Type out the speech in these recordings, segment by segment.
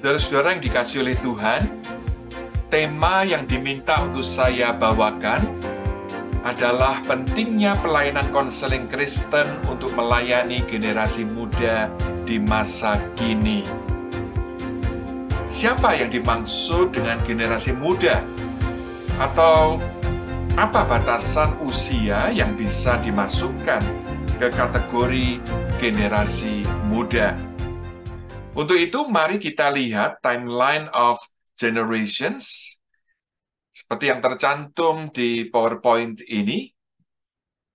Saudara-saudara yang dikasihi oleh Tuhan, tema yang diminta untuk saya bawakan adalah pentingnya pelayanan konseling Kristen untuk melayani generasi muda di masa kini. Siapa yang dimaksud dengan generasi muda? Atau apa batasan usia yang bisa dimasukkan ke kategori generasi muda? Untuk itu, mari kita lihat timeline of generations seperti yang tercantum di PowerPoint ini.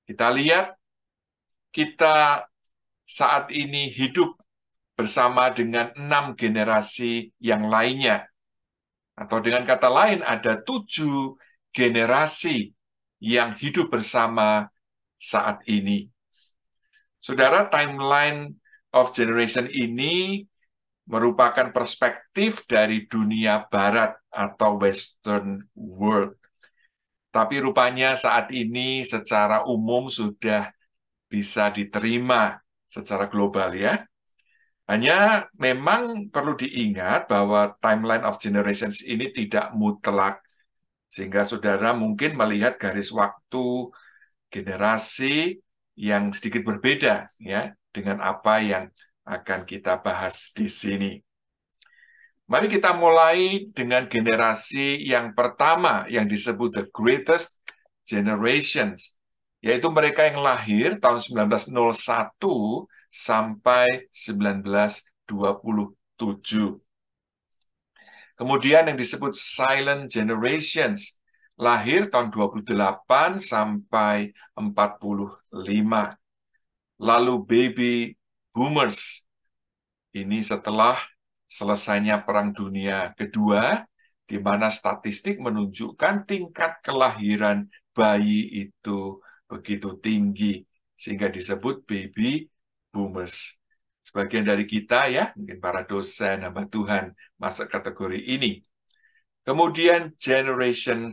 Kita lihat, kita saat ini hidup bersama dengan 6 generasi yang lainnya. Atau dengan kata lain, ada 7 generasi yang hidup bersama saat ini. Saudara, timeline of generation ini merupakan perspektif dari dunia barat atau Western world. Tapi rupanya saat ini secara umum sudah bisa diterima secara global ya. Hanya memang perlu diingat bahwa timeline of generations ini tidak mutlak. Sehingga saudara mungkin melihat garis waktu generasi yang sedikit berbeda ya dengan apa yang akan kita bahas di sini. Mari kita mulai dengan generasi yang pertama yang disebut the greatest generations, yaitu mereka yang lahir tahun 1901 sampai 1927. Kemudian yang disebut silent generations, lahir tahun 28 sampai 45. Lalu baby boomers, ini setelah selesainya Perang Dunia Kedua, di mana statistik menunjukkan tingkat kelahiran bayi itu begitu tinggi, sehingga disebut baby boomers. Sebagian dari kita ya, mungkin para dosen, hamba Tuhan, masuk kategori ini. Kemudian Generation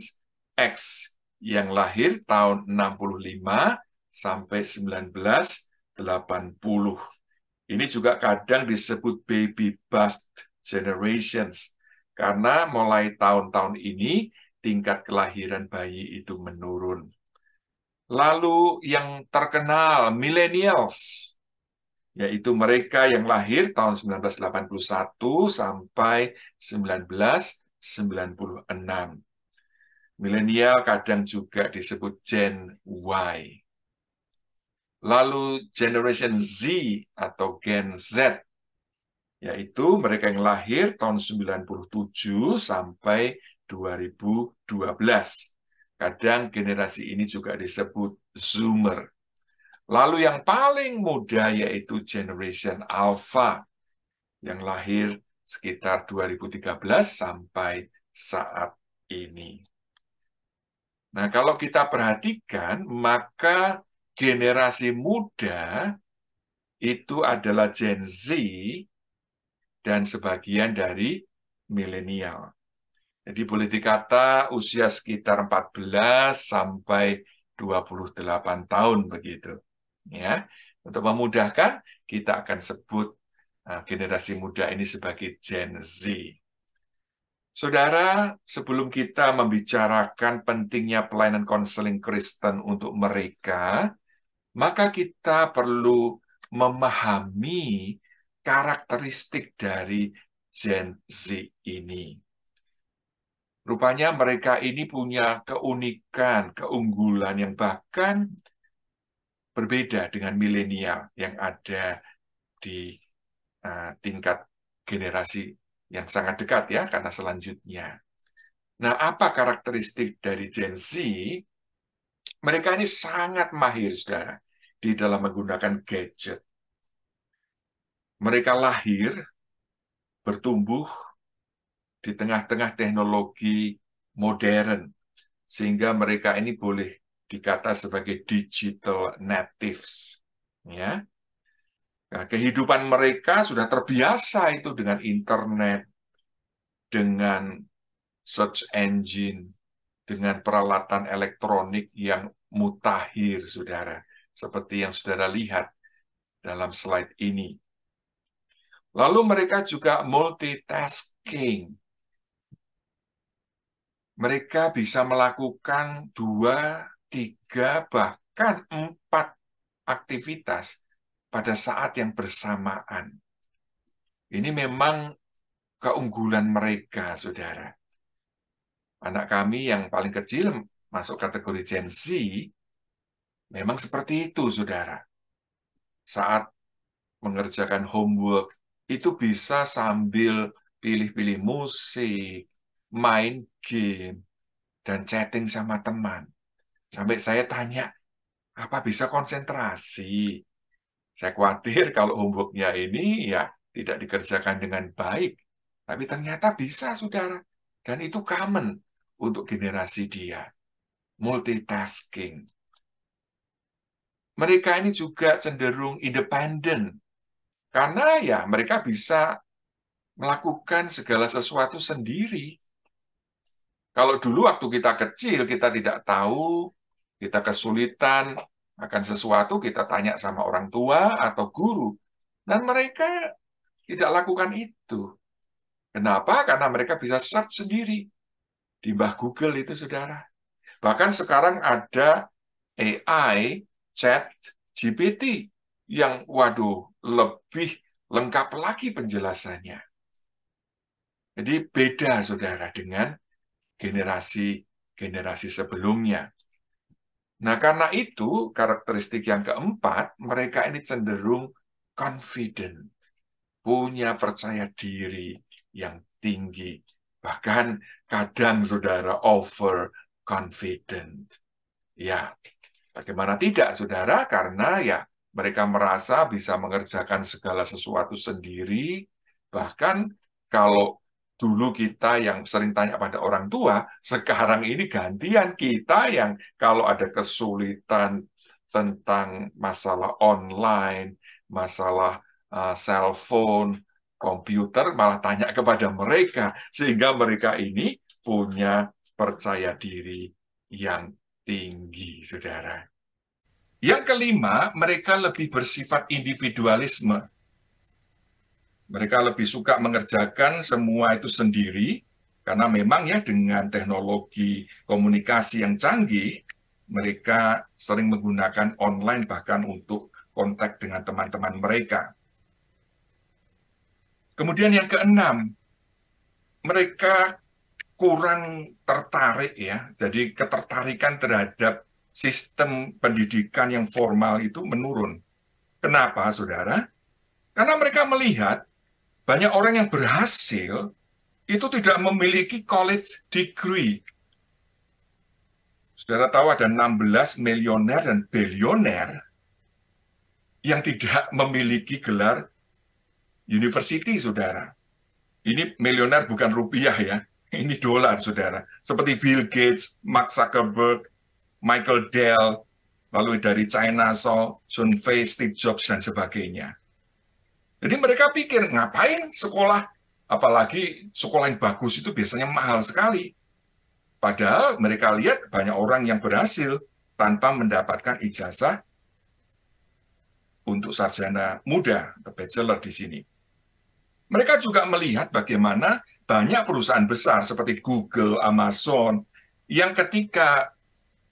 X, yang lahir tahun 65 sampai 1980. Ini juga kadang disebut baby bust generations, karena mulai tahun-tahun ini tingkat kelahiran bayi itu menurun. Lalu yang terkenal, millennials, yaitu mereka yang lahir tahun 1981 sampai 1996. Milenial kadang juga disebut Gen Y. Lalu Generation Z atau Gen Z, yaitu mereka yang lahir tahun 97 sampai 2012. Kadang generasi ini juga disebut Zoomer. Lalu yang paling muda yaitu Generation Alpha, yang lahir sekitar 2013 sampai saat ini. Nah, kalau kita perhatikan, maka generasi muda itu adalah Gen Z dan sebagian dari milenial. Jadi boleh dikata usia sekitar 14 sampai 28 tahun begitu. Ya. Untuk memudahkan, kita akan sebut generasi muda ini sebagai Gen Z. Saudara, sebelum kita membicarakan pentingnya pelayanan konseling Kristen untuk mereka, maka kita perlu memahami karakteristik dari Gen Z ini. Rupanya mereka ini punya keunikan, keunggulan yang bahkan berbeda dengan milenial yang ada di tingkat generasi yang sangat dekat ya, karena selanjutnya. Nah, apa karakteristik dari Gen Z? Mereka ini sangat mahir, saudara, di dalam menggunakan gadget. Mereka lahir, bertumbuh di tengah-tengah teknologi modern, sehingga mereka ini boleh dikata sebagai digital natives. Ya. Nah, kehidupan mereka sudah terbiasa itu dengan internet, dengan search engine, dengan peralatan elektronik yang mutakhir, saudara. Seperti yang saudara lihat dalam slide ini. Lalu mereka juga multitasking. Mereka bisa melakukan 2, 3, bahkan 4 aktivitas pada saat yang bersamaan. Ini memang keunggulan mereka, saudara. Anak kami yang paling kecil masuk kategori Gen Z, memang seperti itu, saudara. Saat mengerjakan homework, itu bisa sambil pilih-pilih musik, main game, dan chatting sama teman. Sampai saya tanya, apa bisa konsentrasi? Saya khawatir kalau homework-nya ini ya tidak dikerjakan dengan baik. Tapi ternyata bisa, saudara. Dan itu common untuk generasi dia. Multitasking. Mereka ini juga cenderung independen. Karena ya mereka bisa melakukan segala sesuatu sendiri. Kalau dulu waktu kita kecil, kita tidak tahu, kita kesulitan akan sesuatu, kita tanya sama orang tua atau guru. Dan mereka tidak lakukan itu. Kenapa? Karena mereka bisa search sendiri di Mbah Google itu, saudara. Bahkan sekarang ada AI, chat GPT, yang, waduh, lebih lengkap lagi penjelasannya. Jadi beda, saudara, dengan generasi sebelumnya. Nah, karena itu, karakteristik yang keempat, mereka ini cenderung confident, punya percaya diri yang tinggi. Bahkan kadang, saudara, over confident. Ya, bagaimana tidak, saudara? Karena ya mereka merasa bisa mengerjakan segala sesuatu sendiri. Bahkan kalau dulu kita yang sering tanya pada orang tua, sekarang ini gantian kita yang kalau ada kesulitan tentang masalah online, masalah cellphone, komputer, malah tanya kepada mereka, sehingga mereka ini punya percaya diri yang tinggi, saudara. Yang kelima, mereka lebih bersifat individualisme. Mereka lebih suka mengerjakan semua itu sendiri, karena memang ya dengan teknologi komunikasi yang canggih, mereka sering menggunakan online bahkan untuk kontak dengan teman-teman mereka. Kemudian yang keenam, mereka kurang tertarik ya. Jadi ketertarikan terhadap sistem pendidikan yang formal itu menurun. Kenapa, saudara? Karena mereka melihat banyak orang yang berhasil itu tidak memiliki college degree. Saudara tahu ada 16 milioner dan bilioner yang tidak memiliki gelar university, saudara. Ini milioner bukan rupiah ya, ini dolar, saudara. Seperti Bill Gates, Mark Zuckerberg, Michael Dell, lalu dari China, Sun Fei, Steve Jobs, dan sebagainya. Jadi mereka pikir, ngapain sekolah, apalagi sekolah yang bagus itu biasanya mahal sekali. Padahal mereka lihat banyak orang yang berhasil tanpa mendapatkan ijazah untuk sarjana muda, atau bachelor di sini. Mereka juga melihat bagaimana banyak perusahaan besar seperti Google, Amazon, yang ketika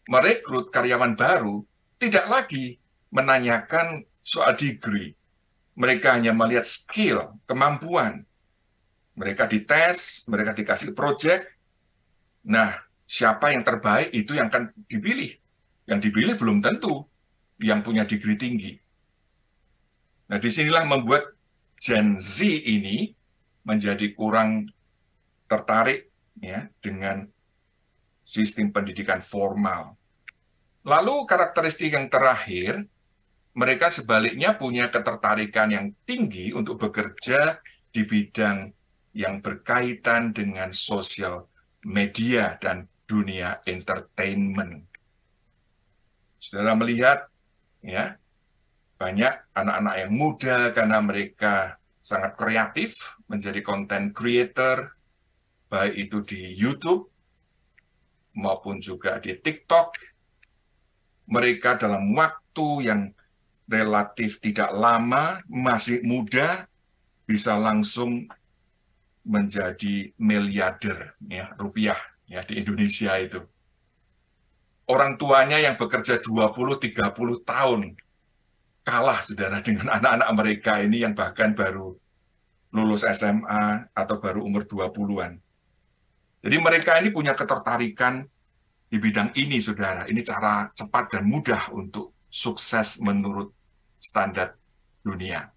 merekrut karyawan baru, tidak lagi menanyakan soal degree. Mereka hanya melihat skill, kemampuan. Mereka dites, mereka dikasih project. Nah, siapa yang terbaik itu yang akan dipilih. Yang dipilih belum tentu yang punya degree tinggi. Nah, disinilah membuat Gen Z ini menjadi kurang tertarik ya dengan sistem pendidikan formal. Lalu karakteristik yang terakhir, mereka sebaliknya punya ketertarikan yang tinggi untuk bekerja di bidang yang berkaitan dengan sosial media dan dunia entertainment. Saudara melihat ya, banyak anak-anak yang muda karena mereka sangat kreatif menjadi content creator, baik itu di YouTube maupun juga di TikTok. Mereka dalam waktu yang relatif tidak lama, masih muda, bisa langsung menjadi miliarder ya, rupiah ya di Indonesia itu. Orang tuanya yang bekerja 20-30 tahun kalah saudara dengan anak-anak mereka ini yang bahkan baru lulus SMA atau baru umur 20-an. Jadi mereka ini punya ketertarikan di bidang ini saudara. Ini cara cepat dan mudah untuk sukses menurut standar dunia.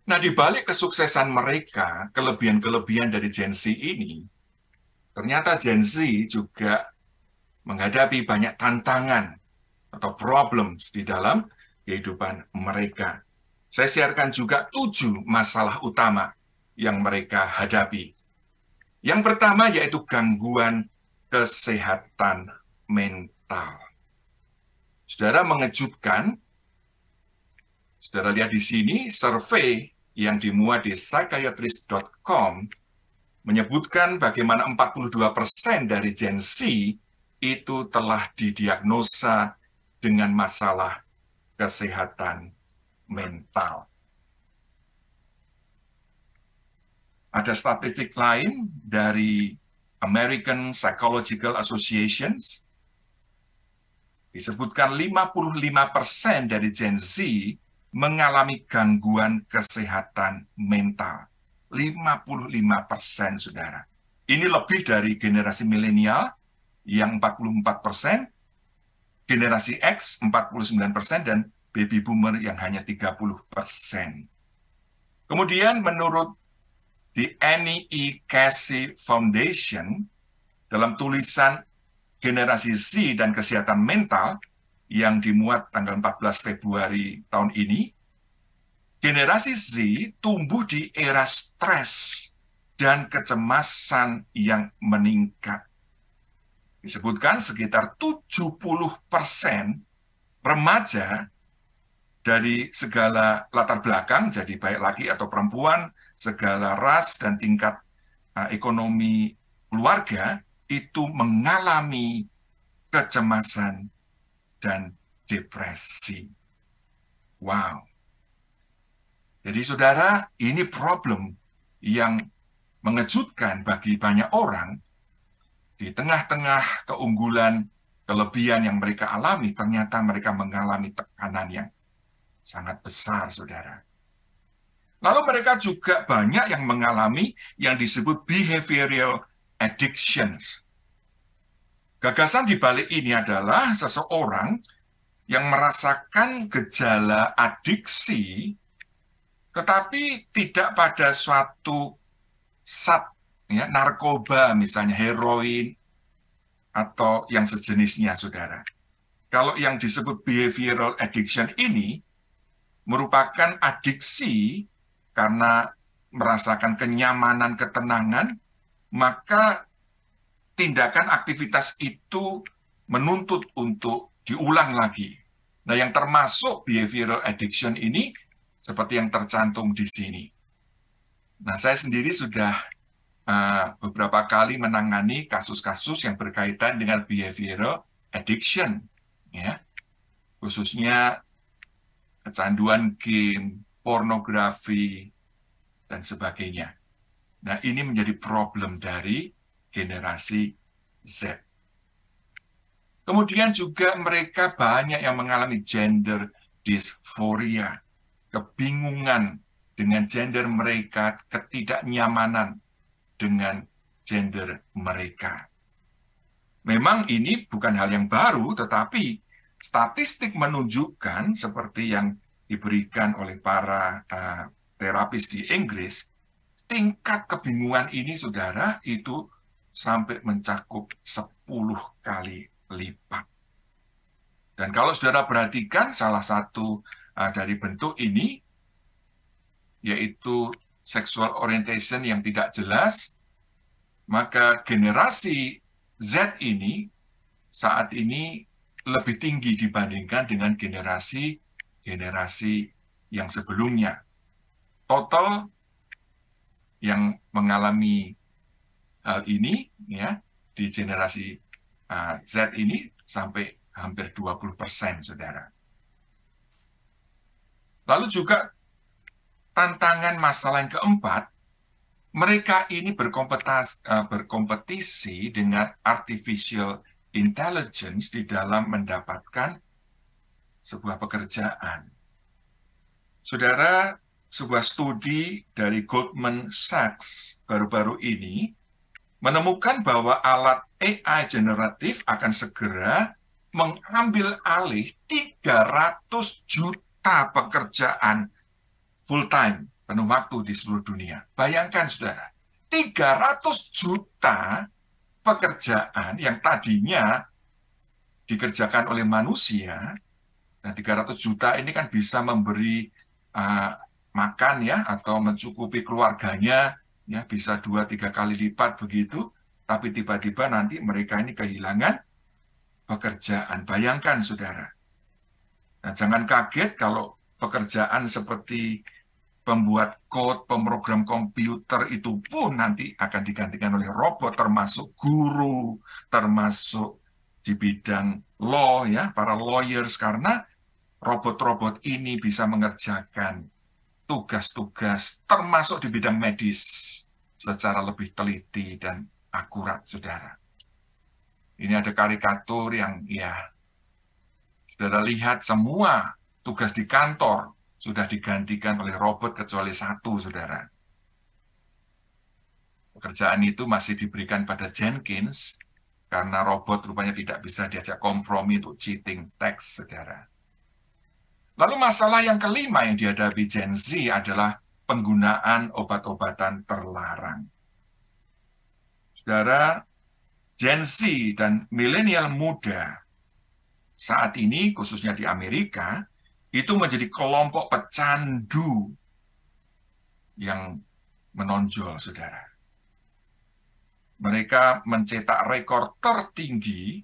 Nah, di balik kesuksesan mereka, kelebihan-kelebihan dari Gen Z ini, ternyata Gen Z juga menghadapi banyak tantangan atau problems di dalam kehidupan mereka. Saya siarkan juga 7 masalah utama yang mereka hadapi. Yang pertama yaitu gangguan kesehatan mental. Saudara, mengejutkan, saudara lihat di sini, survei yang dimuat di psychiatrist.com menyebutkan bagaimana 42% dari Gen Z itu telah didiagnosa dengan masalah kesehatan mental. Ada statistik lain dari American Psychological Associations, disebutkan 55% dari Gen Z mengalami gangguan kesehatan mental. 55%, saudara. Ini lebih dari generasi milenial yang 44%, generasi X 49%, dan baby boomer yang hanya 30%. Kemudian menurut The Annie E. Casey Foundation, dalam tulisan Generasi Z dan Kesehatan Mental yang dimuat tanggal 14 Februari tahun ini, generasi Z tumbuh di era stres dan kecemasan yang meningkat. Disebutkan sekitar 70% remaja dari segala latar belakang, jadi baik laki atau perempuan, segala ras dan tingkat ekonomi keluarga, itu mengalami kecemasan dan depresi. Wow. Jadi saudara, ini problem yang mengejutkan bagi banyak orang. Di tengah-tengah keunggulan, kelebihan yang mereka alami, ternyata mereka mengalami tekanan yang sangat besar, saudara. Lalu mereka juga banyak yang mengalami yang disebut behavioral addictions. Gagasan di balik ini adalah seseorang yang merasakan gejala adiksi, tetapi tidak pada suatu zat, ya, narkoba misalnya, heroin, atau yang sejenisnya, saudara. Kalau yang disebut behavioral addiction ini merupakan adiksi karena merasakan kenyamanan, ketenangan, maka tindakan aktivitas itu menuntut untuk diulang lagi. Nah, yang termasuk behavioral addiction ini seperti yang tercantum di sini. Nah, saya sendiri sudah beberapa kali menangani kasus-kasus yang berkaitan dengan behavioral addiction, ya, khususnya kecanduan game, pornografi, dan sebagainya. Nah, ini menjadi problem dari generasi Z. Kemudian juga mereka banyak yang mengalami gender dysphoria, kebingungan dengan gender mereka, ketidaknyamanan dengan gender mereka. Memang ini bukan hal yang baru, tetapi statistik menunjukkan seperti yang diberikan oleh para terapis di Inggris, tingkat kebingungan ini, saudara, itu sampai mencakup 10 kali lipat. Dan kalau saudara perhatikan, salah satu dari bentuk ini, yaitu sexual orientation yang tidak jelas, maka generasi Z ini saat ini lebih tinggi dibandingkan dengan generasi yang sebelumnya. Total yang mengalami hal ini, ya, di generasi Z ini sampai hampir 20%, saudara. Lalu juga tantangan masalah yang keempat, mereka ini berkompetisi dengan artificial intelligence di dalam mendapatkan sebuah pekerjaan. Saudara, sebuah studi dari Goldman Sachs baru-baru ini menemukan bahwa alat AI generatif akan segera mengambil alih 300 juta pekerjaan full-time, penuh waktu di seluruh dunia. Bayangkan, saudara, 300 juta pekerjaan yang tadinya dikerjakan oleh manusia, dan 300 juta ini kan bisa memberi makan ya, atau mencukupi keluarganya, ya bisa 2-3 kali lipat begitu, tapi tiba-tiba nanti mereka ini kehilangan pekerjaan. Bayangkan, saudara. Nah, jangan kaget kalau pekerjaan seperti pembuat kode, pemrogram komputer itu pun nanti akan digantikan oleh robot, termasuk guru, termasuk di bidang law, ya, para lawyers, karena robot-robot ini bisa mengerjakan tugas-tugas, termasuk di bidang medis, secara lebih teliti dan akurat, saudara. Ini ada karikatur yang, ya, saudara lihat semua tugas di kantor sudah digantikan oleh robot kecuali satu, saudara. Pekerjaan itu masih diberikan pada Jenkins karena robot rupanya tidak bisa diajak kompromi untuk cheating teks, saudara. Lalu masalah yang kelima yang dihadapi Gen Z adalah penggunaan obat-obatan terlarang. Saudara, Gen Z dan milenial muda saat ini, khususnya di Amerika, itu menjadi kelompok pecandu yang menonjol, saudara. Mereka mencetak rekor tertinggi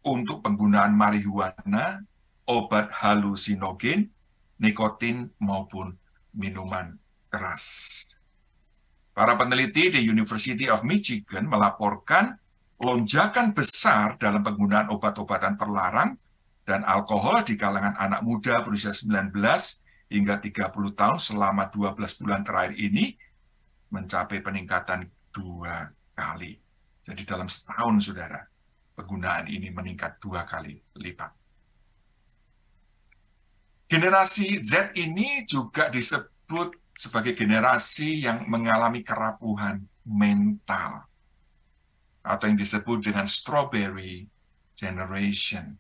untuk penggunaan marihuana, obat halusinogen, nikotin, maupun minuman keras. Para peneliti di University of Michigan melaporkan lonjakan besar dalam penggunaan obat-obatan terlarang dan alkohol di kalangan anak muda berusia 19 hingga 30 tahun selama 12 bulan terakhir ini mencapai peningkatan 2 kali. Jadi dalam setahun, saudara, penggunaan ini meningkat 2 kali lipat. Generasi Z ini juga disebut sebagai generasi yang mengalami kerapuhan mental, atau yang disebut dengan strawberry generation.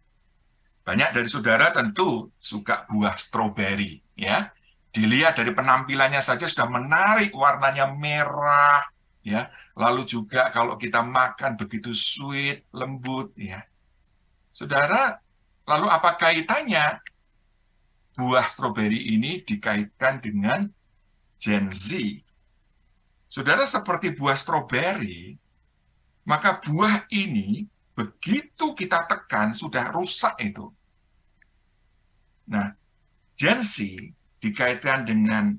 Banyak dari saudara tentu suka buah stroberi, ya. Dilihat dari penampilannya saja sudah menarik, warnanya merah, ya. Lalu juga kalau kita makan begitu sweet, lembut, ya. Saudara, lalu apa kaitannya buah stroberi ini dikaitkan dengan Gen Z? Saudara, seperti buah stroberi, maka buah ini begitu kita tekan sudah rusak itu. Nah, Gen Z dikaitkan dengan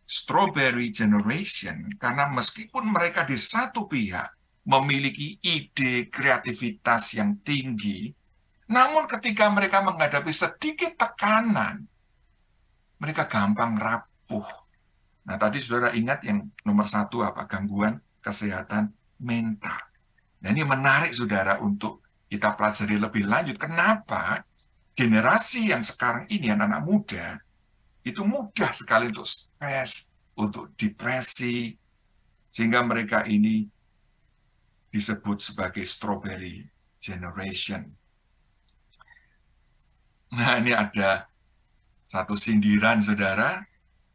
strawberry generation karena meskipun mereka di satu pihak memiliki ide kreativitas yang tinggi, namun ketika mereka menghadapi sedikit tekanan, mereka gampang rapuh. Nah, tadi saudara ingat yang nomor 1 apa? Gangguan kesehatan mental. Nah, ini menarik, saudara, untuk kita pelajari lebih lanjut. Kenapa generasi yang sekarang ini, anak-anak muda, itu mudah sekali untuk stres, untuk depresi, sehingga mereka ini disebut sebagai strawberry generation. Nah, ini ada satu sindiran, saudara,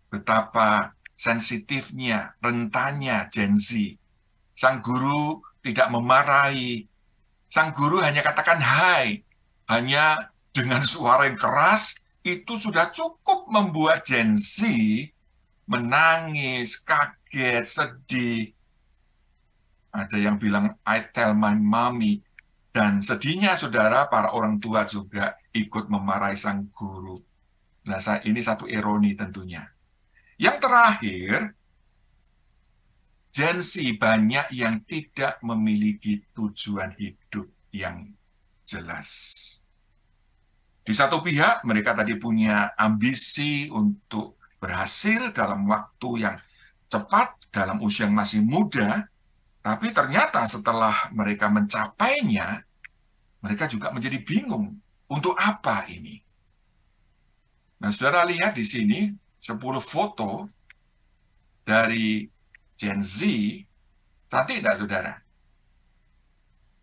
betapa sensitifnya, rentannya Gen Z. Sang guru tidak memarahi. Sang guru hanya katakan hai. Hanya dengan suara yang keras, itu sudah cukup membuat Gen Z menangis, kaget, sedih. Ada yang bilang, I tell my mommy. Dan sedihnya, saudara, para orang tua juga ikut memarahi sang guru. Nah, ini satu ironi tentunya. Yang terakhir, Gen Z banyak yang tidak memiliki tujuan hidup yang jelas. Di satu pihak, mereka tadi punya ambisi untuk berhasil dalam waktu yang cepat, dalam usia yang masih muda, tapi ternyata setelah mereka mencapainya, mereka juga menjadi bingung, untuk apa ini? Nah, saudara lihat di sini 10 foto dari Gen Z, cantik enggak saudara?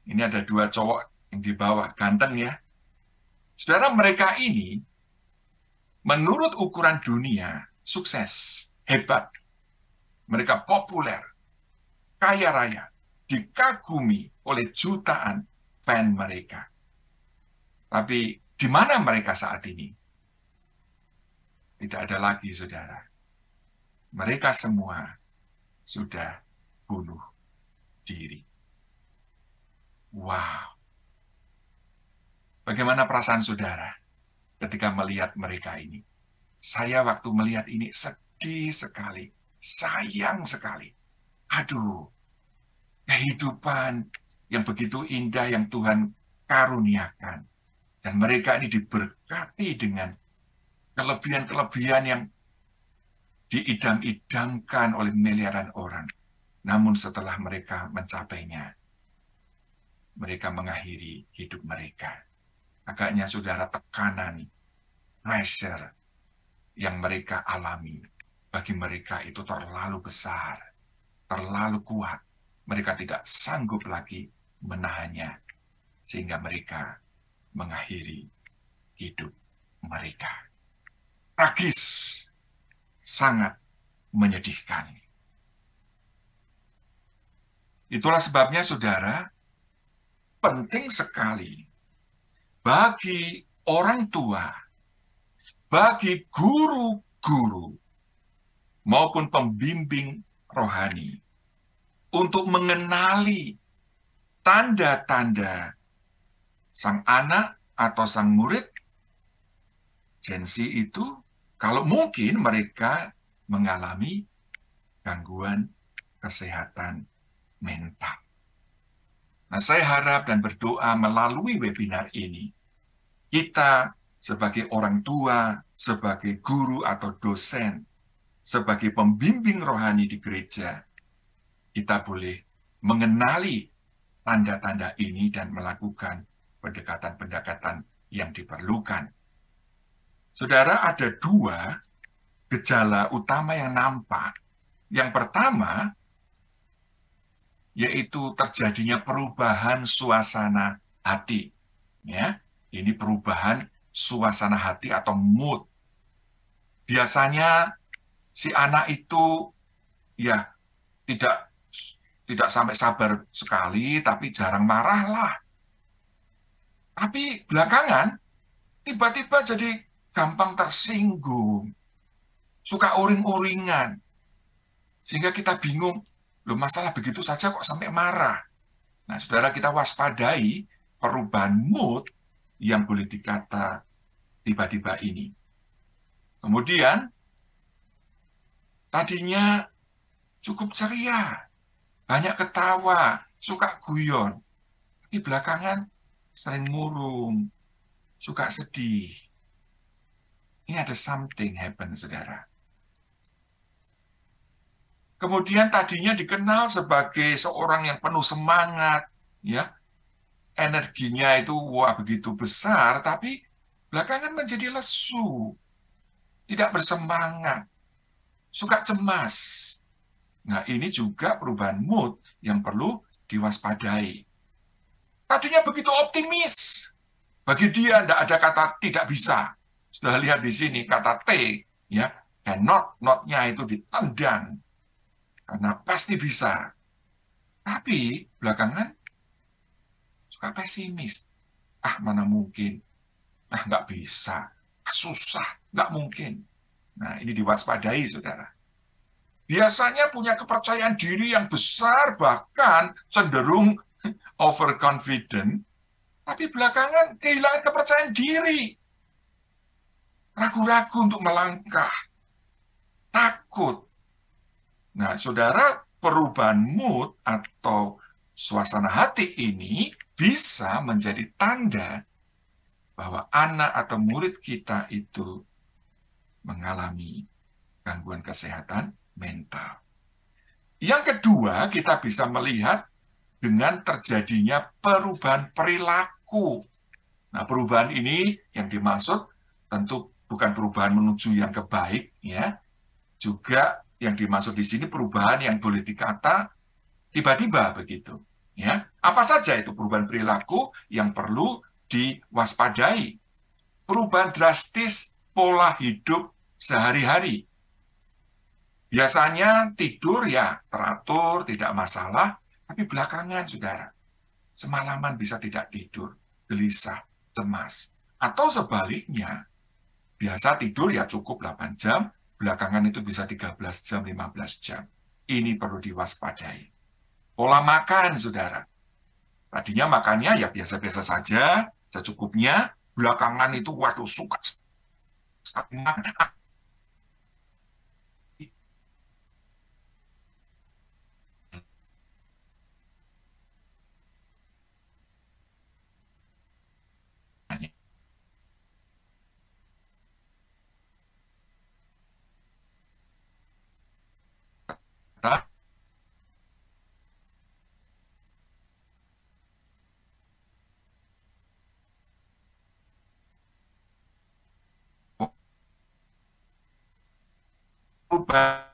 Ini ada 2 cowok yang di bawah, ganteng ya. Saudara, mereka ini menurut ukuran dunia, sukses, hebat. Mereka populer, kaya raya, dikagumi oleh jutaan fan mereka. Tapi di mana mereka saat ini? Tidak ada lagi, saudara. Mereka semua sudah bunuh diri. Wow. Bagaimana perasaan saudara ketika melihat mereka ini? Saya waktu melihat ini sedih sekali, sayang sekali. Aduh, kehidupan yang begitu indah yang Tuhan karuniakan. Dan mereka ini diberkati dengan kelebihan-kelebihan yang diidam-idamkan oleh miliaran orang. Namun setelah mereka mencapainya, mereka mengakhiri hidup mereka. Agaknya saudara, tekanan, pressure yang mereka alami, bagi mereka itu terlalu besar, terlalu kuat. Mereka tidak sanggup lagi menahannya, sehingga mereka mengakhiri hidup mereka. Tragis, sangat menyedihkan. Itulah sebabnya, saudara, penting sekali bagi orang tua, bagi guru-guru, maupun pembimbing rohani, untuk mengenali tanda-tanda sang anak atau sang murid Gen Z itu, kalau mungkin mereka mengalami gangguan kesehatan mental. Nah, saya harap dan berdoa melalui webinar ini, kita sebagai orang tua, sebagai guru atau dosen, sebagai pembimbing rohani di gereja, kita boleh mengenali tanda-tanda ini dan melakukan pendekatan-pendekatan yang diperlukan. Saudara, ada 2 gejala utama yang nampak. Yang pertama, yaitu terjadinya perubahan suasana hati. Ya, ini perubahan suasana hati atau mood. Biasanya si anak itu ya tidak sampai sabar sekali, tapi jarang marah lah. Tapi belakangan tiba-tiba jadi gampang tersinggung, suka uring-uringan, sehingga kita bingung, loh, masalah begitu saja kok sampai marah. Nah, saudara, kita waspadai perubahan mood yang boleh dikata tiba-tiba ini. Kemudian, tadinya cukup ceria, banyak ketawa, suka guyon, tapi belakangan sering murung, suka sedih. Ini ada something happen, saudara. Kemudian tadinya dikenal sebagai seorang yang penuh semangat, ya, energinya itu wah begitu besar, tapi belakangan menjadi lesu, tidak bersemangat, suka cemas. Nah, ini juga perubahan mood yang perlu diwaspadai. Tadinya begitu optimis, bagi dia tidak ada kata tidak bisa. Sudah lihat di sini kata T, ya, not-nya itu ditendang karena pasti bisa. Tapi belakangan suka pesimis. Ah, mana mungkin? Ah, nggak bisa. Ah, susah, nggak mungkin. Nah, ini diwaspadai, saudara. Biasanya punya kepercayaan diri yang besar, bahkan cenderung overconfident, tapi belakangan kehilangan kepercayaan diri. Ragu-ragu untuk melangkah. Takut. Nah, saudara, perubahan mood atau suasana hati ini bisa menjadi tanda bahwa anak atau murid kita itu mengalami gangguan kesehatan mental. Yang kedua, kita bisa melihat dengan terjadinya perubahan perilaku. Nah, perubahan ini yang dimaksud tentu bukan perubahan menuju yang kebaik, ya. Juga yang dimaksud di sini perubahan yang boleh dikata tiba-tiba begitu, ya. Apa saja itu perubahan perilaku yang perlu diwaspadai? Perubahan drastis pola hidup sehari-hari. Biasanya tidur ya teratur, tidak masalah, tapi belakangan, saudara, semalaman bisa tidak tidur, gelisah, cemas. Atau sebaliknya, biasa tidur ya cukup 8 jam, belakangan itu bisa 13 jam, 15 jam. Ini perlu diwaspadai. Pola makan, saudara. Tadinya makannya ya biasa-biasa saja, secukupnya, belakangan itu waduh suka makan. Perubahan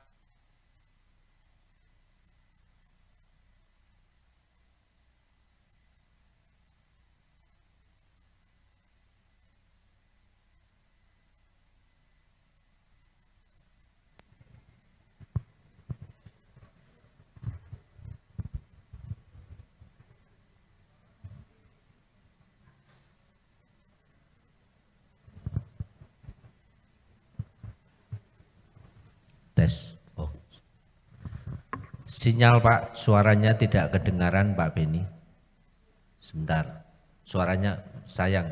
Tes. Oh. Sinyal Pak, suaranya tidak kedengaran Pak Beni. Sebentar, suaranya sayang.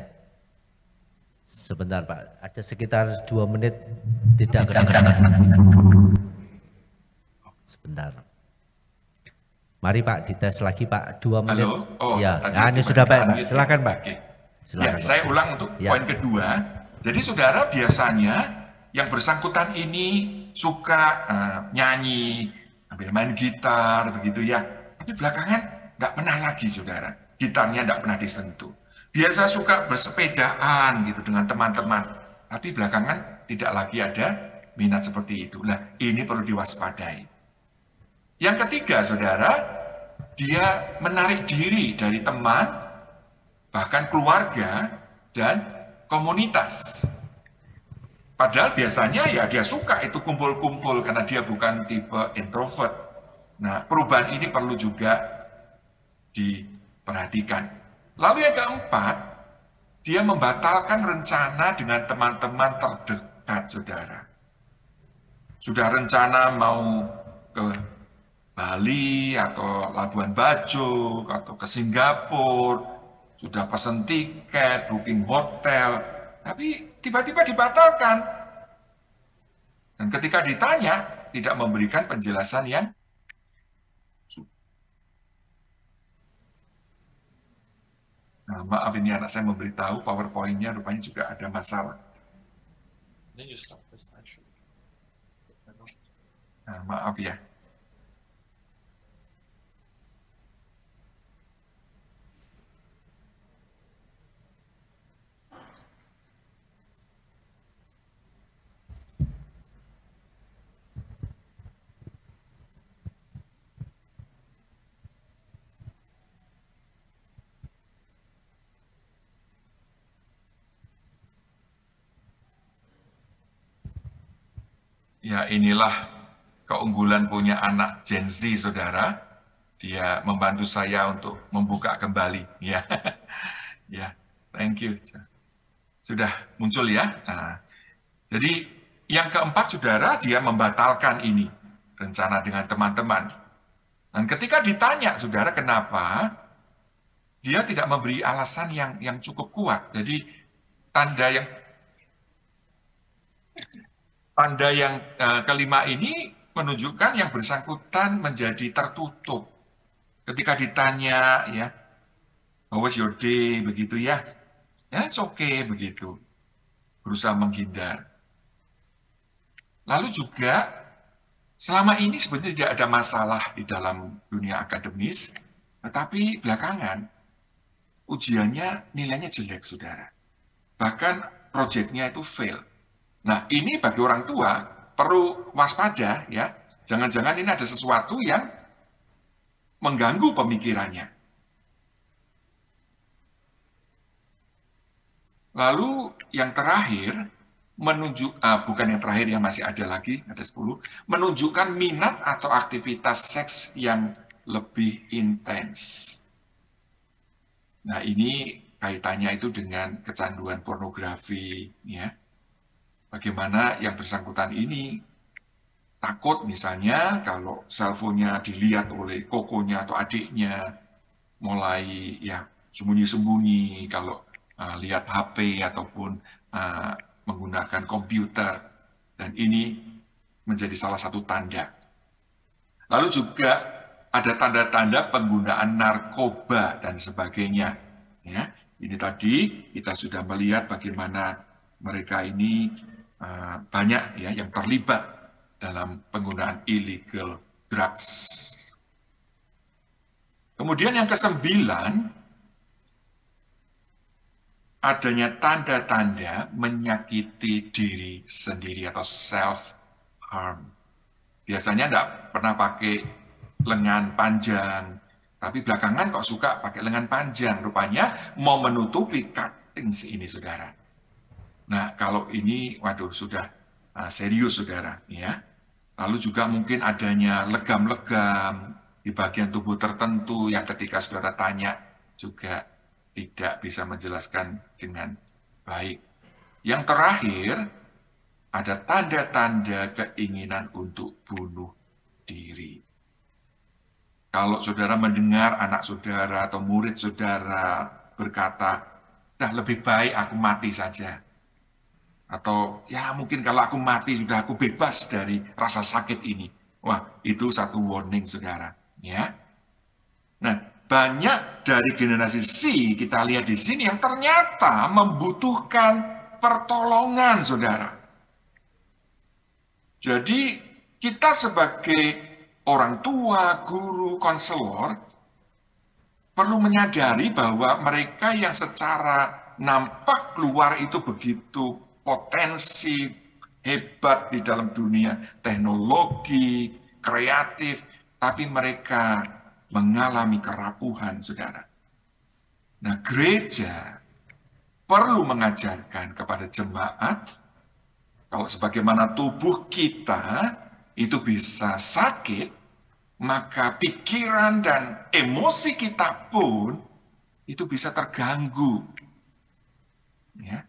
Sebentar Pak, ada sekitar 2 menit tidak kedengaran. Sebentar. Mari Pak, dites lagi Pak, 2 menit. Halo, oh, ya, nah, ini sudah baik Pak, silakan Pak. Oke. Silakan, Ya, Pak. saya ulang untuk poin kedua. Jadi saudara biasanya yang bersangkutan ini suka nyanyi, ambil main gitar, begitu ya. Tapi belakangan nggak pernah lagi, saudara. Gitarnya nggak pernah disentuh. Biasa suka bersepedaan gitu dengan teman-teman. Tapi belakangan tidak lagi ada minat seperti itu. Nah, ini perlu diwaspadai. Yang ketiga, saudara, dia menarik diri dari teman, bahkan keluarga, dan komunitas. Padahal biasanya ya dia suka itu kumpul-kumpul karena dia bukan tipe introvert. Nah, perubahan ini perlu juga diperhatikan. Lalu yang keempat, dia membatalkan rencana dengan teman-teman terdekat, saudara. Sudah rencana mau ke Bali atau Labuan Bajo atau ke Singapura, sudah pesen tiket, booking hotel, tapi tiba-tiba dibatalkan. Dan ketika ditanya, tidak memberikan penjelasan yang nah, maaf ini anak saya memberitahu PowerPoint-nya rupanya juga ada masalah. Nah, maaf ya. Ya, inilah keunggulan punya anak Gen Z, saudara. Dia membantu saya untuk membuka kembali. Ya, ya, thank you. Sudah muncul ya. Nah, jadi yang keempat, saudara, dia membatalkan ini rencana dengan teman-teman. Dan ketika ditanya, saudara, kenapa? Dia tidak memberi alasan yang cukup kuat. Jadi tanda yang kelima ini menunjukkan yang bersangkutan menjadi tertutup. Ketika ditanya, ya, how was your day, begitu ya, ya it's okay, begitu. Berusaha menghindar. Lalu juga selama ini sebenarnya tidak ada masalah di dalam dunia akademis, tetapi belakangan ujiannya nilainya jelek, saudara. Bahkan proyeknya itu fail. Nah, ini bagi orang tua perlu waspada ya. Jangan-jangan ini ada sesuatu yang mengganggu pemikirannya. Lalu yang terakhir, bukan yang terakhir, yang masih ada lagi, ada 10, menunjukkan minat atau aktivitas seks yang lebih intens. Nah, ini kaitannya itu dengan kecanduan pornografi, ya. Bagaimana yang bersangkutan ini takut misalnya kalau cellphone-nya dilihat oleh kokonya atau adiknya, mulai ya sembunyi-sembunyi kalau lihat HP ataupun menggunakan komputer, dan ini menjadi salah satu tanda. Lalu juga ada tanda-tanda penggunaan narkoba dan sebagainya. Ya, ini tadi kita sudah melihat bagaimana mereka ini banyak ya yang terlibat dalam penggunaan illegal drugs. Kemudian yang ke-9, adanya tanda-tanda menyakiti diri sendiri atau self-harm. Biasanya enggak pernah pakai lengan panjang, tapi belakangan kok suka pakai lengan panjang. Rupanya mau menutupi cutting ini, saudara. Nah, kalau ini, waduh, sudah serius, saudara. Ya. Lalu juga mungkin adanya legam-legam di bagian tubuh tertentu yang ketika saudara tanya juga tidak bisa menjelaskan dengan baik. Yang terakhir, ada tanda-tanda keinginan untuk bunuh diri. Kalau saudara mendengar anak saudara atau murid saudara berkata, "Dah lebih baik aku mati saja." Atau, "Ya mungkin kalau aku mati sudah aku bebas dari rasa sakit ini." Wah, itu satu warning, saudara. Ya. Nah, banyak dari generasi C kita lihat di sini yang ternyata membutuhkan pertolongan, saudara. Jadi kita sebagai orang tua, guru, konselor perlu menyadari bahwa mereka yang secara nampak keluar itu begitu potensi hebat di dalam dunia teknologi, kreatif, tapi mereka mengalami kerapuhan, saudara. Nah, gereja perlu mengajarkan kepada jemaat, kalau sebagaimana tubuh kita itu bisa sakit, maka pikiran dan emosi kita pun itu bisa terganggu. Ya.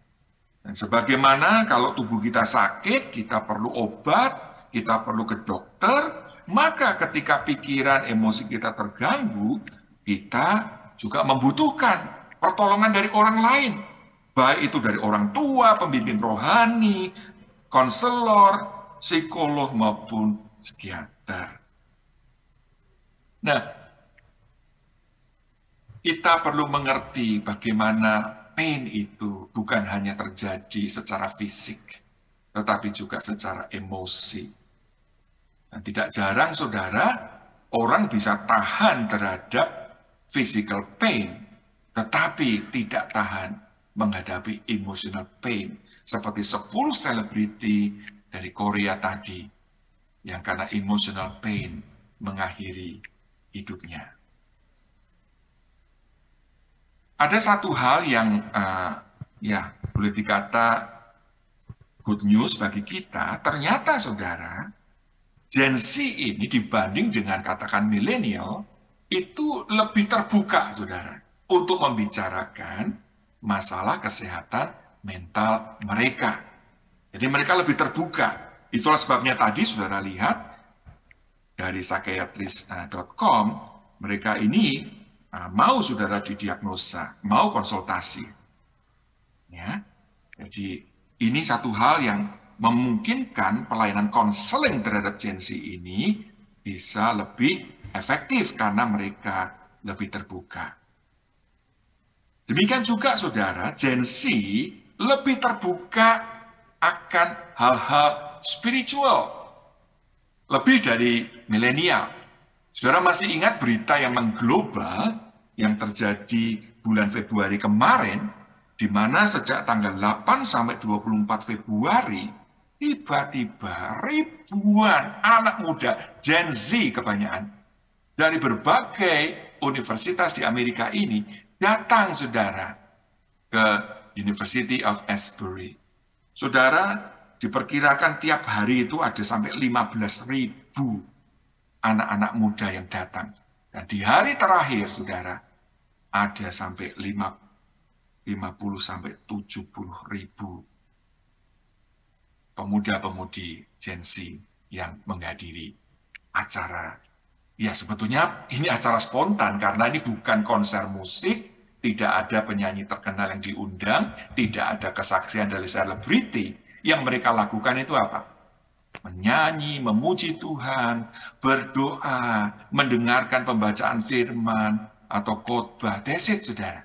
Dan sebagaimana kalau tubuh kita sakit, kita perlu obat, kita perlu ke dokter, maka ketika pikiran, emosi kita terganggu, kita juga membutuhkan pertolongan dari orang lain. Baik itu dari orang tua, pembimbing rohani, konselor, psikolog, maupun psikiater. Nah, kita perlu mengerti bagaimana pain itu bukan hanya terjadi secara fisik, tetapi juga secara emosi. Dan tidak jarang, saudara, orang bisa tahan terhadap physical pain, tetapi tidak tahan menghadapi emotional pain. Seperti 10 selebriti dari Korea tadi, yang karena emotional pain mengakhiri hidupnya. Ada satu hal yang ya boleh dikata good news bagi kita. Ternyata, saudara, Gen Z ini dibanding dengan katakan milenial itu lebih terbuka, saudara, untuk membicarakan masalah kesehatan mental mereka. Jadi mereka lebih terbuka. Itulah sebabnya tadi saudara lihat dari psychiatrist.com, mereka ini mau saudara didiagnosa, mau konsultasi. Ya. Jadi ini satu hal yang memungkinkan pelayanan konseling terhadap Gen Z ini bisa lebih efektif karena mereka lebih terbuka. Demikian juga, saudara, Gen Z lebih terbuka akan hal-hal spiritual, lebih dari milenial. Saudara masih ingat berita yang mengglobal yang terjadi bulan Februari kemarin, di mana sejak tanggal 8 sampai 24 Februari, tiba-tiba ribuan anak muda, Gen Z kebanyakan, dari berbagai universitas di Amerika ini datang, saudara, ke University of Asbury. Saudara, diperkirakan tiap hari itu ada sampai 15.000 anak-anak muda yang datang. Dan di hari terakhir, saudara, ada sampai 50 sampai 70.000 pemuda-pemudi Gen Z yang menghadiri acara. Ya, sebetulnya ini acara spontan karena ini bukan konser musik, tidak ada penyanyi terkenal yang diundang, tidak ada kesaksian dari selebriti. Yang mereka lakukan itu apa? Menyanyi, memuji Tuhan, berdoa, mendengarkan pembacaan firman, atau khotbah. That's it, saudara.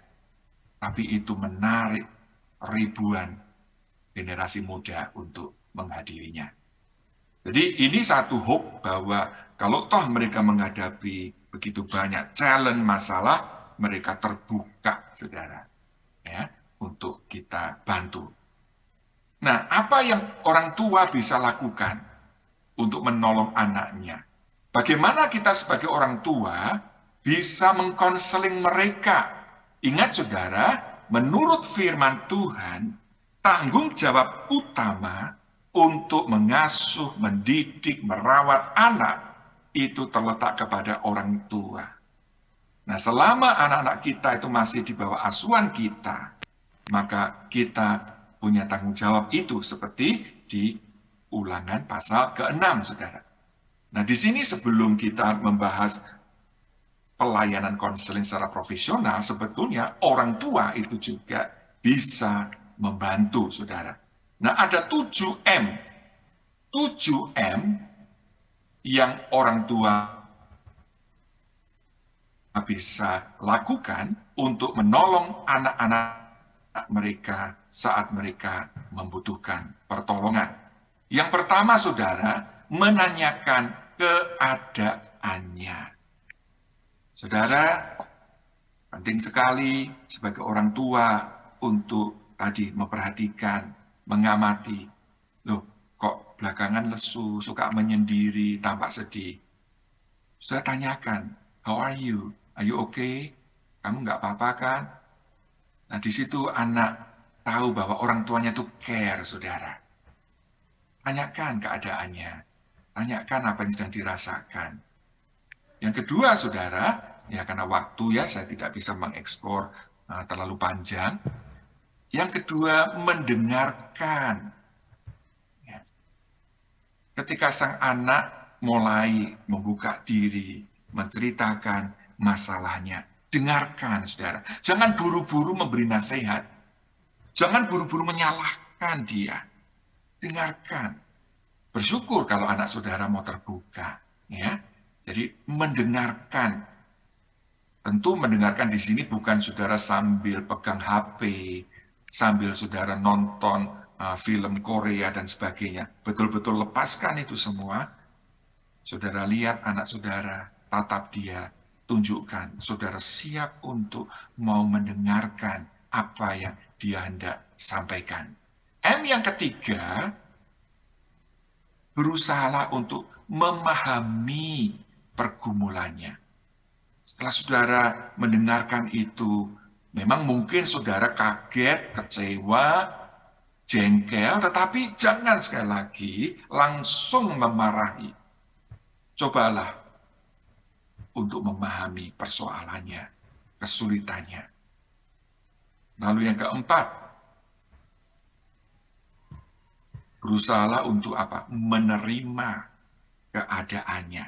Tapi itu menarik ribuan generasi muda untuk menghadirinya. Jadi ini satu hope bahwa kalau toh mereka menghadapi begitu banyak challenge, masalah, mereka terbuka, saudara, ya, untuk kita bantu. Nah, apa yang orang tua bisa lakukan untuk menolong anaknya? Bagaimana kita sebagai orang tua bisa mengkonseling mereka? Ingat, saudara, menurut firman Tuhan, tanggung jawab utama untuk mengasuh, mendidik, merawat anak itu terletak kepada orang tua. Nah, selama anak-anak kita itu masih di bawah asuhan kita, maka kita punya tanggung jawab itu seperti di Ulangan pasal ke-6, saudara. Nah, di sini sebelum kita membahas pelayanan konseling secara profesional, sebetulnya orang tua itu juga bisa membantu, saudara. Nah, ada 7M. 7M yang orang tua bisa lakukan untuk menolong anak-anak mereka saat mereka membutuhkan pertolongan. Yang pertama, saudara, menanyakan keadaannya. Saudara, penting sekali sebagai orang tua untuk tadi memperhatikan, mengamati. Loh, kok belakangan lesu, suka menyendiri, tampak sedih. Saudara tanyakan, how are you? Are you okay? Kamu nggak apa-apa kan? Nah, di situ anak tahu bahwa orang tuanya itu care, saudara. Tanyakan keadaannya. Tanyakan apa yang sedang dirasakan. Yang kedua, saudara, ya karena waktu ya, saya tidak bisa mengeksplor terlalu panjang. Yang kedua, mendengarkan. Ya. Ketika sang anak mulai membuka diri, menceritakan masalahnya, dengarkan, saudara. Jangan buru-buru memberi nasihat. Jangan buru-buru menyalahkan dia. Dengarkan. Bersyukur kalau anak saudara mau terbuka, ya. Jadi mendengarkan. Tentu mendengarkan di sini bukan saudara sambil pegang HP, sambil saudara nonton film Korea dan sebagainya. Betul-betul lepaskan itu semua. Saudara lihat anak saudara, tatap dia, tunjukkan saudara siap untuk mau mendengarkan apa yang dia hendak sampaikan. M yang ketiga, berusahalah untuk memahami pergumulannya. Setelah saudara mendengarkan itu, memang mungkin saudara kaget, kecewa, jengkel, tetapi jangan sekali lagi langsung memarahi. Cobalah untuk memahami persoalannya, kesulitannya. Lalu yang keempat, berusahalah untuk apa? Menerima keadaannya.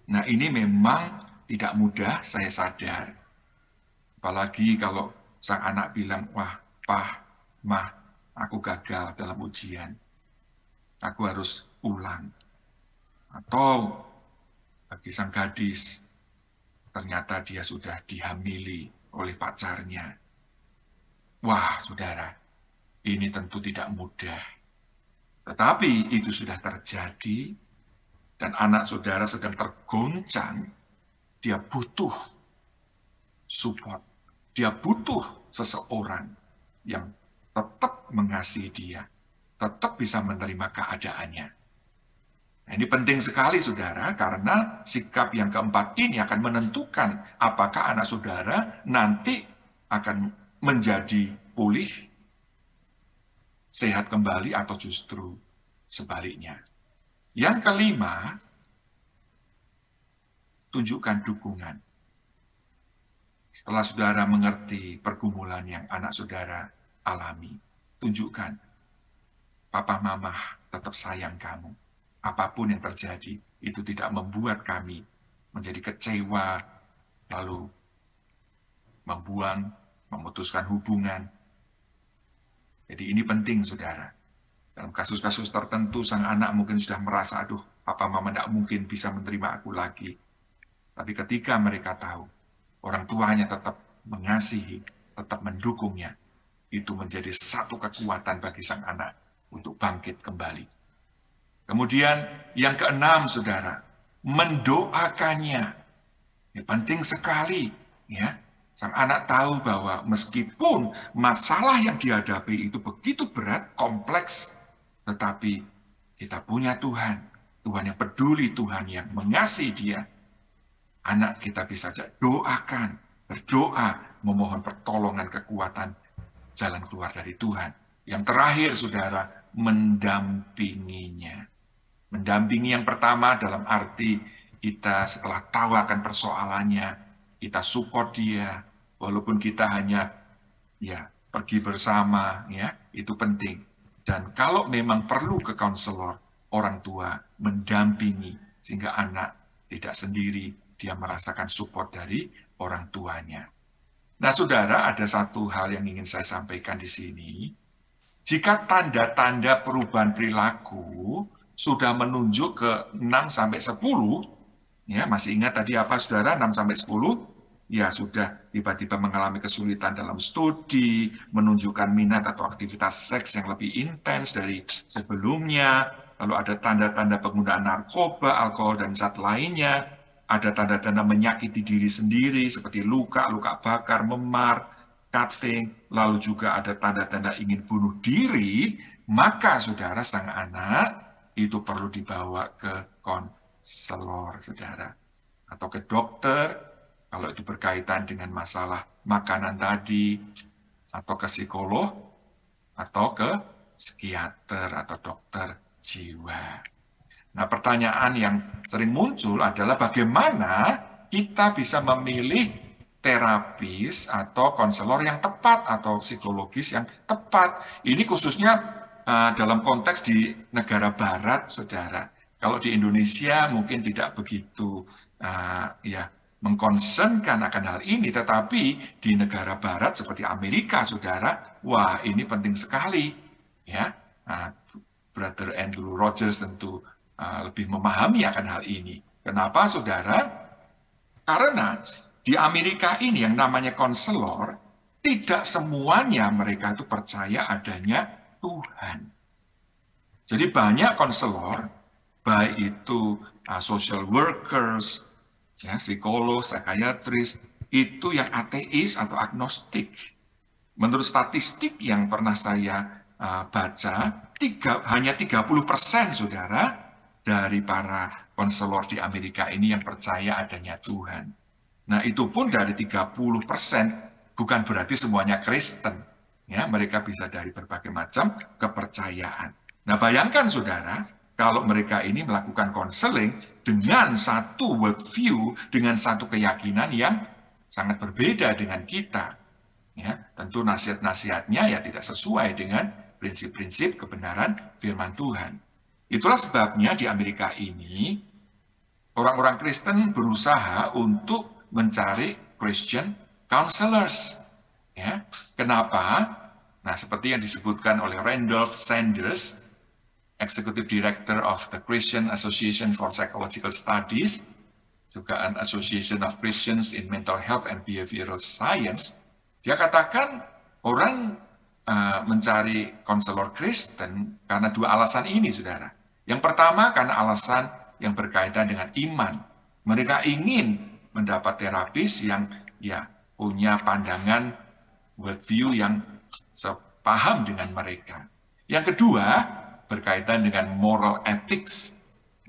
Nah, ini memang tidak mudah, saya sadar. Apalagi kalau sang anak bilang, wah, Pah, Mah, aku gagal dalam ujian. Aku harus ulang. Atau bagi sang gadis, ternyata dia sudah dihamili oleh pacarnya. Wah, saudara, ini tentu tidak mudah. Tetapi itu sudah terjadi, dan anak saudara sedang tergoncang, dia butuh support. Dia butuh seseorang yang tetap mengasihi dia, tetap bisa menerima keadaannya. Nah, ini penting sekali, saudara, karena sikap yang keempat ini akan menentukan apakah anak saudara nanti akan menjadi pulih, sehat kembali, atau justru sebaliknya. Yang kelima, tunjukkan dukungan. Setelah saudara mengerti pergumulan yang anak saudara alami, tunjukkan, papa mama tetap sayang kamu. Apapun yang terjadi, itu tidak membuat kami menjadi kecewa, lalu membuang, memutuskan hubungan. Jadi ini penting, saudara. Dalam kasus-kasus tertentu, sang anak mungkin sudah merasa, aduh, papa mama tidak mungkin bisa menerima aku lagi. Tapi ketika mereka tahu, orang tuanya tetap mengasihi, tetap mendukungnya, itu menjadi satu kekuatan bagi sang anak untuk bangkit kembali. Kemudian yang keenam, saudara, mendoakannya. Ini penting sekali, ya. Sang anak tahu bahwa meskipun masalah yang dihadapi itu begitu berat, kompleks, tetapi kita punya Tuhan, Tuhan yang peduli, Tuhan yang mengasihi dia. Anak kita bisa doakan, berdoa, memohon pertolongan, kekuatan, jalan keluar dari Tuhan. Yang terakhir, saudara, mendampinginya. Mendampingi yang pertama dalam arti kita setelah tahu akan persoalannya, kita support dia, walaupun kita hanya pergi bersama, itu penting. Dan kalau memang perlu ke konselor, orang tua mendampingi sehingga anak tidak sendiri, dia merasakan support dari orang tuanya. Nah, saudara, ada satu hal yang ingin saya sampaikan di sini. Jika tanda-tanda perubahan perilaku sudah menunjuk ke 6-10, masih ingat tadi apa, saudara, 6-10? Ya, sudah tiba-tiba mengalami kesulitan dalam studi, menunjukkan minat atau aktivitas seks yang lebih intens dari sebelumnya, lalu ada tanda-tanda penggunaan narkoba, alkohol, dan zat lainnya, ada tanda-tanda menyakiti diri sendiri, seperti luka, luka bakar, memar, cutting, lalu juga ada tanda-tanda ingin bunuh diri, maka saudara, sang anak itu perlu dibawa ke konselor, saudara, atau ke dokter, kalau itu berkaitan dengan masalah makanan tadi, atau ke psikolog, atau ke psikiater atau dokter jiwa. Nah, pertanyaan yang sering muncul adalah bagaimana kita bisa memilih terapis atau konselor yang tepat atau psikologis yang tepat. Ini khususnya dalam konteks di negara barat, saudara. Kalau di Indonesia mungkin tidak begitu mengkonsenkan akan hal ini, tetapi di negara barat seperti Amerika, saudara, wah, ini penting sekali, ya. Brother Andrew Rogers tentu lebih memahami akan hal ini. Kenapa, saudara? Karena di Amerika ini yang namanya konselor, tidak semuanya mereka itu percaya adanya Tuhan. Jadi banyak konselor, baik itu social workers, psikolog, psikiatris, itu yang ateis atau agnostik. Menurut statistik yang pernah saya baca, hanya 30%, saudara, dari para konselor di Amerika ini yang percaya adanya Tuhan. Nah, itu pun dari 30%, bukan berarti semuanya Kristen. Ya, mereka bisa dari berbagai macam kepercayaan. Nah, bayangkan, saudara, kalau mereka ini melakukan konseling dengan satu worldview, dengan satu keyakinan yang sangat berbeda dengan kita. Ya, tentu nasihat-nasihatnya ya tidak sesuai dengan prinsip-prinsip kebenaran firman Tuhan. Itulah sebabnya di Amerika ini, orang-orang Kristen berusaha untuk mencari Christian counselors. Ya, kenapa? Nah, seperti yang disebutkan oleh Randolph Sanders, Executive Director of the Christian Association for Psychological Studies, juga an Association of Christians in Mental Health and Behavioral Science, dia katakan orang mencari konselor Kristen karena dua alasan ini, saudara. Yang pertama karena alasan yang berkaitan dengan iman. Mereka ingin mendapat terapis yang punya pandangan worldview yang sepaham dengan mereka. Yang kedua berkaitan dengan moral ethics.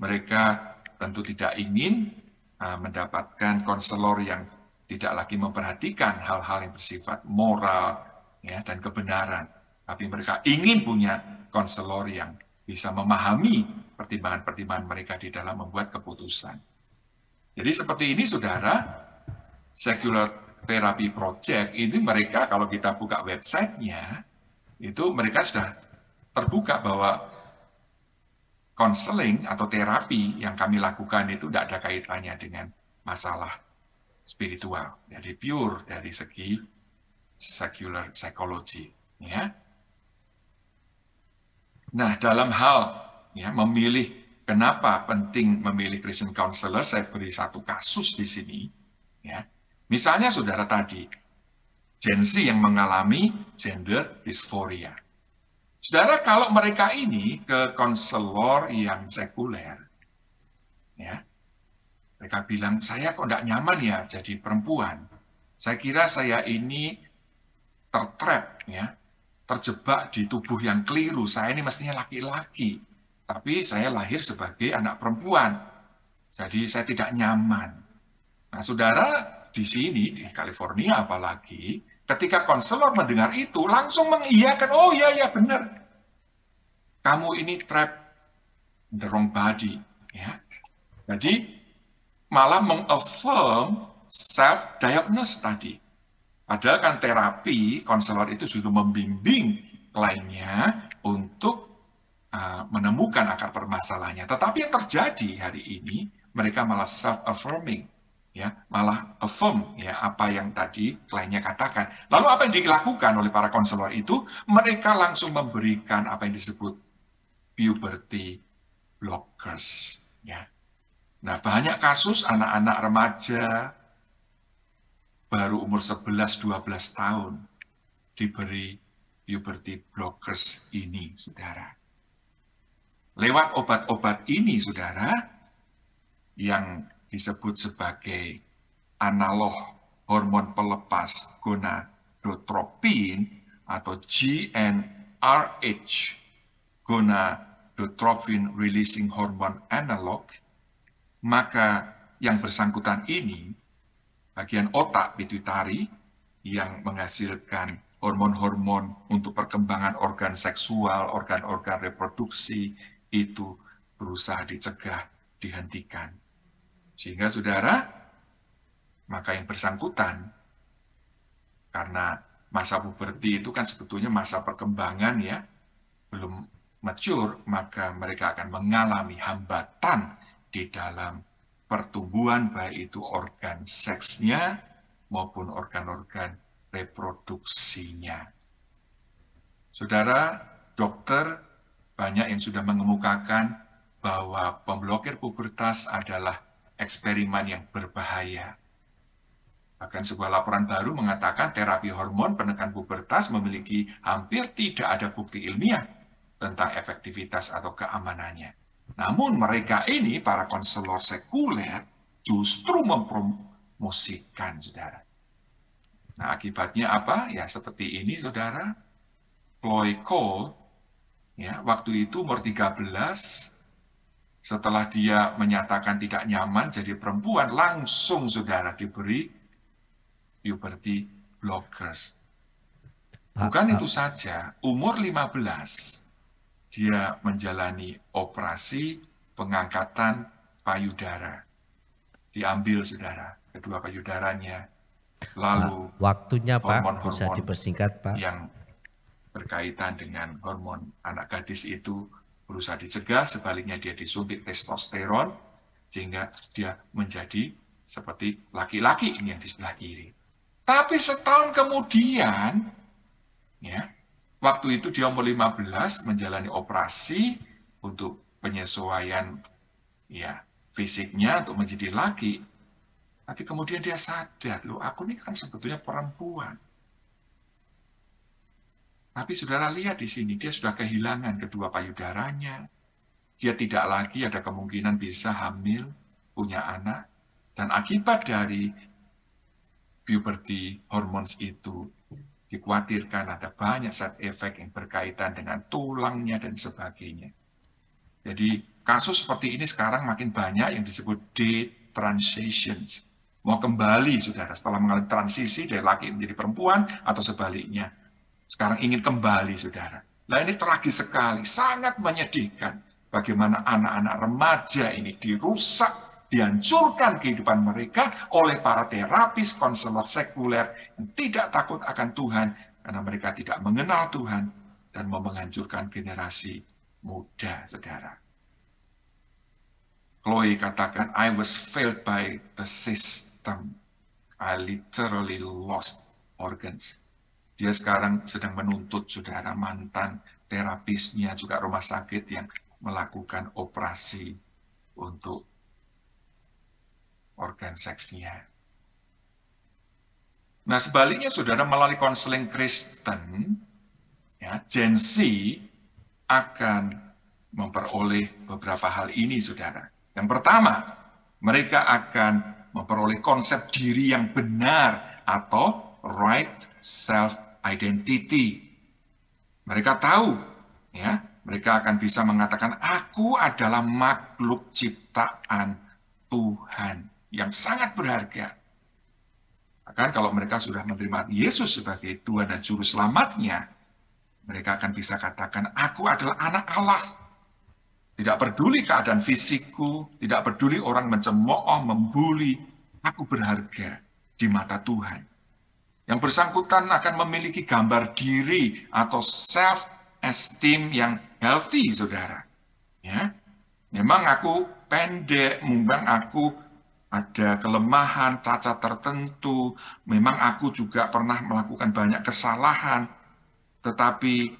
Mereka tentu tidak ingin mendapatkan konselor yang tidak lagi memperhatikan hal-hal yang bersifat moral dan kebenaran. Tapi mereka ingin punya konselor yang bisa memahami pertimbangan-pertimbangan mereka di dalam membuat keputusan. Jadi seperti ini, saudara, Secular Therapy Project ini mereka, kalau kita buka websitenya, itu mereka sudah terbuka bahwa konseling atau terapi yang kami lakukan itu tidak ada kaitannya dengan masalah spiritual. Jadi pure dari segi secular psychology. Ya. Nah, dalam hal memilih, kenapa penting memilih Christian counselor, saya beri satu kasus di sini. Ya. Misalnya saudara tadi, Gen Z yang mengalami gender dysphoria. Saudara, kalau mereka ini ke konselor yang sekuler, mereka bilang, saya kok tidak nyaman ya jadi perempuan. Saya kira saya ini tertrap, terjebak di tubuh yang keliru. Saya ini mestinya laki-laki, tapi saya lahir sebagai anak perempuan. Jadi saya tidak nyaman. Nah, saudara, di sini, di California apalagi, ketika konselor mendengar itu, langsung mengiyakan, oh iya benar. Kamu ini trap the wrong body. Jadi, malah mengaffirm self-diagnose tadi. Padahal kan terapi, konselor itu sudah membimbing kliennya untuk menemukan akar permasalahannya. Tetapi yang terjadi hari ini, mereka malah self-affirming. Malah affirm apa yang tadi kliennya katakan. Lalu apa yang dilakukan oleh para konselor itu? Mereka langsung memberikan apa yang disebut puberty blockers. Nah, banyak kasus anak-anak remaja baru umur 11-12 tahun diberi puberty blockers ini, saudara. Lewat obat-obat ini, saudara, yang disebut sebagai analog hormon pelepas gonadotropin atau GnRH, gonadotropin releasing hormone analog, maka yang bersangkutan ini, bagian otak pituitari yang menghasilkan hormon-hormon untuk perkembangan organ seksual, organ-organ reproduksi, itu berusaha dicegah, dihentikan. Sehingga saudara, maka yang bersangkutan, karena masa puberti itu kan sebetulnya masa perkembangan belum mature, maka mereka akan mengalami hambatan di dalam pertumbuhan, baik itu organ seksnya maupun organ-organ reproduksinya. Saudara, dokter banyak yang sudah mengemukakan bahwa pemblokir pubertas adalah eksperimen yang berbahaya. Bahkan sebuah laporan baru mengatakan terapi hormon penekan pubertas memiliki hampir tidak ada bukti ilmiah tentang efektivitas atau keamanannya. Namun mereka ini, para konselor sekuler, justru mempromosikan, saudara. Nah, akibatnya apa? Ya, seperti ini, saudara. Chloe Cole, waktu itu umur 13, setelah dia menyatakan tidak nyaman jadi perempuan, langsung, saudara, diberi puberty blockers. Bukan itu saja, umur 15, dia menjalani operasi pengangkatan payudara. Diambil, saudara, kedua payudaranya. Lalu waktunya, Pak, bisa hormon-hormon dipersingkat, Pak, yang berkaitan dengan hormon anak gadis itu berusaha dicegah, sebaliknya dia disuntik testosteron, sehingga dia menjadi seperti laki-laki ini yang di sebelah kiri. Tapi setahun kemudian, waktu itu dia umur 15 menjalani operasi untuk penyesuaian fisiknya untuk menjadi laki. Tapi kemudian dia sadar, loh, aku ini kan sebetulnya perempuan. Tapi saudara lihat di sini, dia sudah kehilangan kedua payudaranya. Dia tidak lagi ada kemungkinan bisa hamil, punya anak. Dan akibat dari puberty hormones itu, dikhawatirkan ada banyak side effect yang berkaitan dengan tulangnya dan sebagainya. Jadi kasus seperti ini sekarang makin banyak yang disebut detransitions. Mau kembali, saudara, setelah mengalami transisi dari laki menjadi perempuan atau sebaliknya. Sekarang ingin kembali, saudara. Nah ini tragis sekali, sangat menyedihkan. Bagaimana anak-anak remaja ini dirusak, dihancurkan kehidupan mereka oleh para terapis, konselor sekuler yang tidak takut akan Tuhan, karena mereka tidak mengenal Tuhan dan mau menghancurkan generasi muda, saudara. Chloe katakan, I was failed by the system. I literally lost organs. Dia sekarang sedang menuntut, saudara, mantan terapisnya, juga rumah sakit yang melakukan operasi untuk organ seksnya. Nah, sebaliknya, saudara, melalui konseling Kristen, ya, Gen Z akan memperoleh beberapa hal ini, saudara. Yang pertama, mereka akan memperoleh konsep diri yang benar atau right self-identity. Mereka tahu, ya, mereka akan bisa mengatakan, aku adalah makhluk ciptaan Tuhan yang sangat berharga. Bahkan kalau mereka sudah menerima Yesus sebagai Tuhan dan Juru Selamatnya, mereka akan bisa katakan, aku adalah anak Allah. Tidak peduli keadaan fisikku, tidak peduli orang mencemooh, membuli, aku berharga di mata Tuhan. Yang bersangkutan akan memiliki gambar diri atau self-esteem yang healthy, saudara. Ya, memang aku pendek, memang aku ada kelemahan, cacat tertentu, memang aku juga pernah melakukan banyak kesalahan, tetapi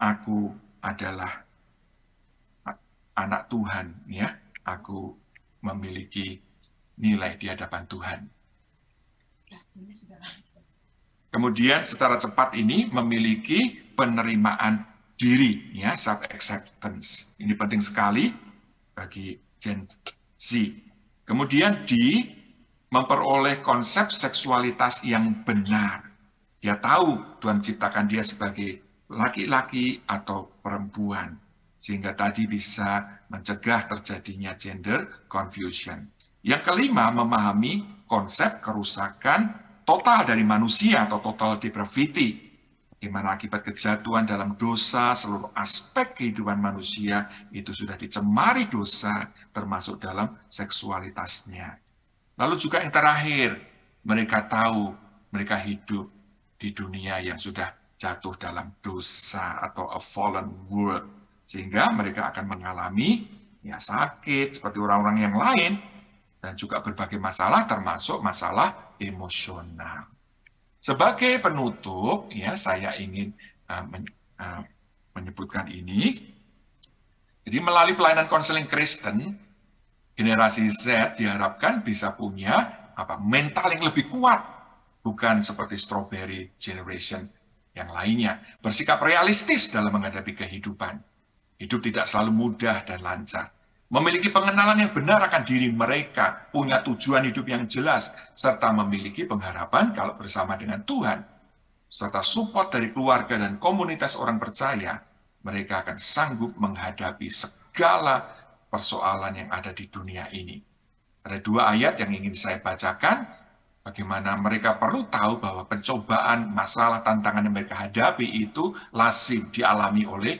aku adalah anak Tuhan, ya. Aku memiliki nilai di hadapan Tuhan. Kemudian secara cepat ini memiliki penerimaan diri, ya, self-acceptance. Ini penting sekali bagi Gen Z. Kemudian memperoleh konsep seksualitas yang benar. Dia tahu Tuhan ciptakan dia sebagai laki-laki atau perempuan, sehingga tadi bisa mencegah terjadinya gender confusion. Yang kelima, memahami konsep kerusakan total dari manusia atau total depravity, di mana akibat kejatuhan dalam dosa, seluruh aspek kehidupan manusia itu sudah dicemari dosa, termasuk dalam seksualitasnya. Lalu juga yang terakhir, mereka tahu mereka hidup di dunia yang sudah jatuh dalam dosa atau a fallen world, sehingga mereka akan mengalami ya sakit seperti orang-orang yang lain, dan juga berbagai masalah termasuk masalah emosional. Sebagai penutup, ya saya ingin menyebutkan ini. Jadi melalui pelayanan konseling Kristen, generasi Z diharapkan bisa punya mental yang lebih kuat, bukan seperti strawberry generation yang lainnya. Bersikap realistis dalam menghadapi kehidupan. Hidup tidak selalu mudah dan lancar. Memiliki pengenalan yang benar akan diri mereka, punya tujuan hidup yang jelas, serta memiliki pengharapan kalau bersama dengan Tuhan, serta support dari keluarga dan komunitas orang percaya, mereka akan sanggup menghadapi segala persoalan yang ada di dunia ini. Ada dua ayat yang ingin saya bacakan, bagaimana mereka perlu tahu bahwa pencobaan, masalah, tantangan yang mereka hadapi itu lazim dialami oleh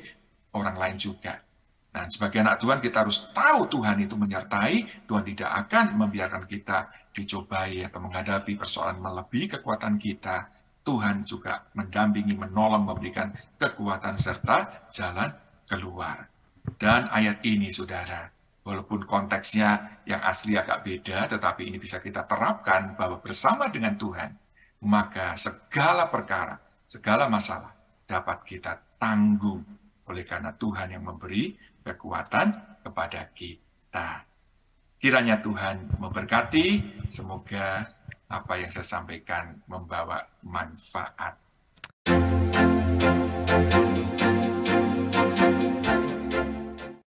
orang lain juga. Nah, sebagai anak Tuhan kita harus tahu Tuhan itu menyertai, Tuhan tidak akan membiarkan kita dicobai atau menghadapi persoalan melebihi kekuatan kita. Tuhan juga mendampingi, menolong, memberikan kekuatan serta jalan keluar. Dan ayat ini, saudara, walaupun konteksnya yang asli agak beda, tetapi ini bisa kita terapkan bahwa bersama dengan Tuhan, maka segala perkara, segala masalah dapat kita tanggung oleh karena Tuhan yang memberi kekuatan kepada kita. Kiranya Tuhan memberkati, semoga apa yang saya sampaikan membawa manfaat